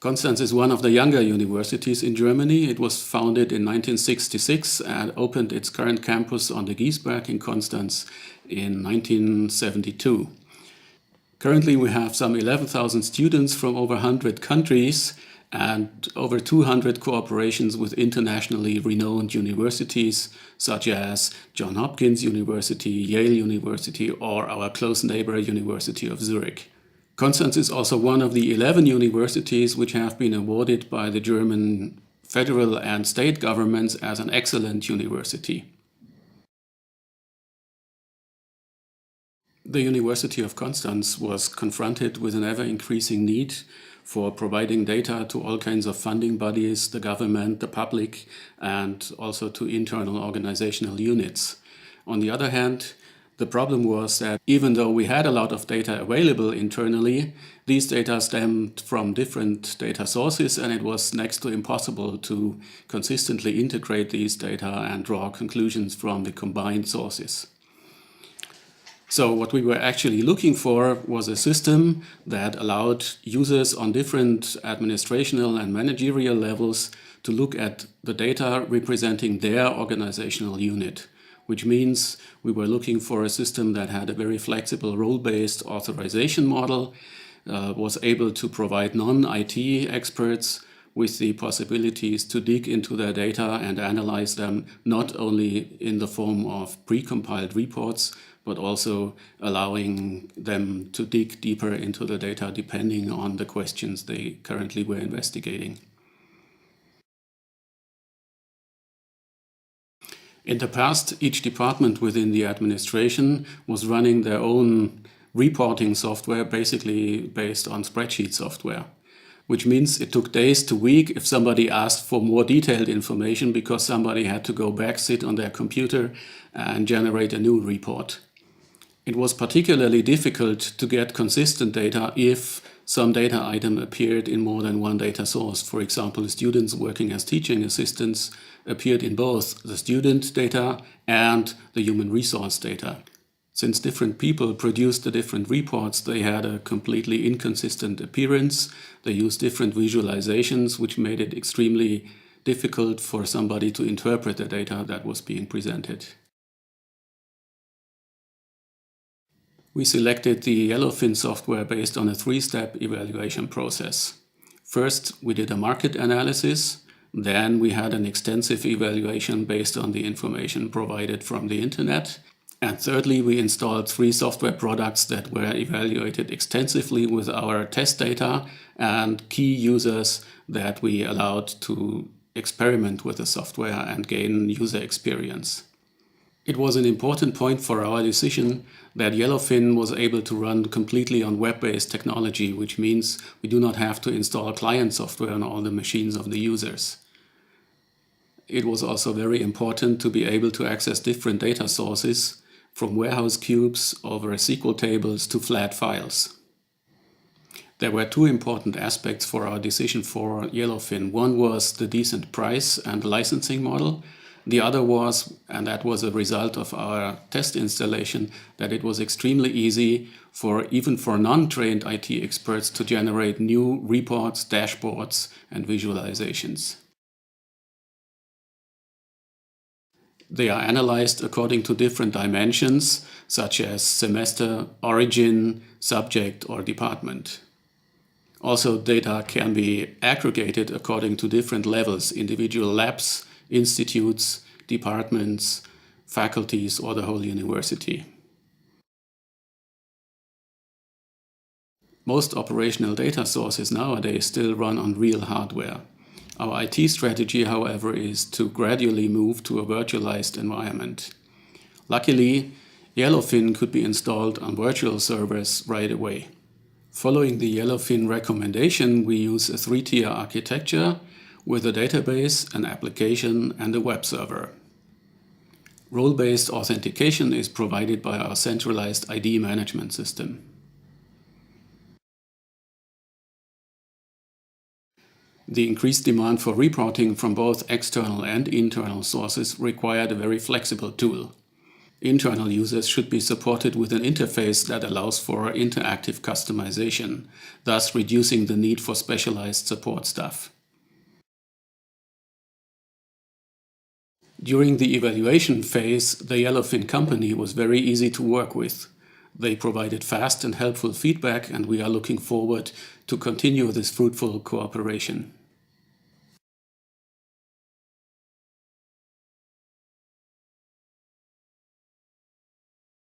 Konstanz is one of the younger universities in Germany. It was founded in 1966 and opened its current campus on the Giesberg in Konstanz in 1972. Currently we have some 11,000 students from over 100 countries and over 200 cooperations with internationally renowned universities such as Johns Hopkins University, Yale University, or our close neighbor University of Zurich. Konstanz is also one of the 11 universities which have been awarded by the German federal and state governments as an excellent university. The University of Konstanz was confronted with an ever-increasing need for providing data to all kinds of funding bodies, the government, the public, and also to internal organizational units. On the other hand, the problem was that even though we had a lot of data available internally, these data stemmed from different data sources, and it was next to impossible to consistently integrate these data and draw conclusions from the combined sources. So what we were actually looking for was a system that allowed users on different administrational and managerial levels to look at the data representing their organizational unit, which means we were looking for a system that had a very flexible role-based authorization model, was able to provide non-IT experts with the possibilities to dig into their data and analyze them not only in the form of pre-compiled reports, but also allowing them to dig deeper into the data depending on the questions they currently were investigating. In the past, each department within the administration was running their own reporting software, basically based on spreadsheet software, which means it took days to weeks if somebody asked for more detailed information because somebody had to go back, sit on their computer and generate a new report. It was particularly difficult to get consistent data if some data item appeared in more than one data source. For example, students working as teaching assistants appeared in both the student data and the human resource data. Since different people produced the different reports, they had a completely inconsistent appearance. They used different visualizations, which made it extremely difficult for somebody to interpret the data that was being presented. We selected the Yellowfin software based on a three-step evaluation process. First, we did a market analysis. Then we had an extensive evaluation based on the information provided from the internet. And thirdly, we installed 3 software products that were evaluated extensively with our test data and key users that we allowed to experiment with the software and gain user experience. It was an important point for our decision that Yellowfin was able to run completely on web-based technology, which means we do not have to install client software on all the machines of the users. It was also very important to be able to access different data sources, from warehouse cubes over SQL tables to flat files. There were 2 important aspects for our decision for Yellowfin. One was the decent price and licensing model. The other was, and that was a result of our test installation, that it was extremely easy even for non-trained IT experts to generate new reports, dashboards, and visualizations. They are analyzed according to different dimensions, such as semester, origin, subject, or department. Also, data can be aggregated according to different levels, individual labs, institutes, departments, faculties, or the whole university. Most operational data sources nowadays still run on real hardware. Our IT strategy, however, is to gradually move to a virtualized environment. Luckily, Yellowfin could be installed on virtual servers right away. Following the Yellowfin recommendation, we use a 3-tier architecture with a database, an application, and a web server. Role-based authentication is provided by our centralized ID management system. The increased demand for reporting from both external and internal sources required a very flexible tool. Internal users should be supported with an interface that allows for interactive customization, thus reducing the need for specialized support staff. During the evaluation phase, the Yellowfin company was very easy to work with. They provided fast and helpful feedback, and we are looking forward to continue this fruitful cooperation.